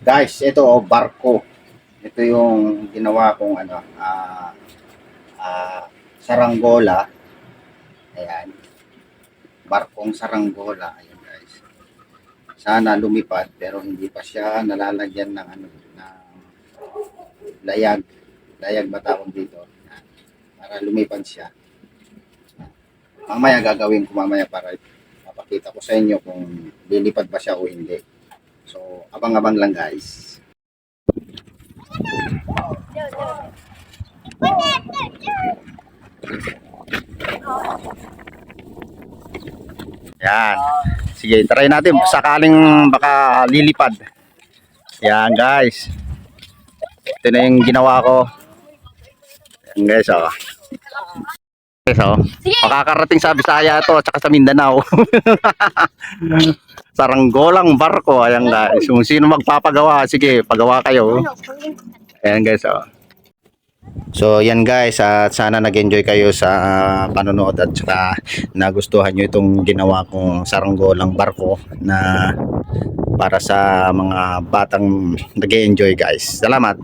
Guys, ito barko. Ito yung ginawa kong saranggola. Ayan. Barkong saranggola. Ayan guys. Sana lumipad pero hindi pa siya nalalagyan ng layag. Layag ba tawag dito? Ayan. Para lumipad siya. Mamaya gagawin ko mamaya para mapakita ko sa inyo kung lilipad ba siya o hindi. So, abang-abang lang guys. Yan. Sige, try natin. Sakaling baka lilipad. Yan guys. Ito na yung ginawa ko. Yan guys, oh. Guys, oh. Makakarating sa Bisaya ito at saka sa Mindanao. Saranggolang barko. Ayan guys. Kung sino magpapagawa, sige, pagawa kayo. Ayan guys, oh. So yan guys, at sana nag-enjoy kayo sa panonood at saka nagustuhan nyo itong ginawa kong saranggolang barko na para sa mga batang nag-enjoy guys. Salamat!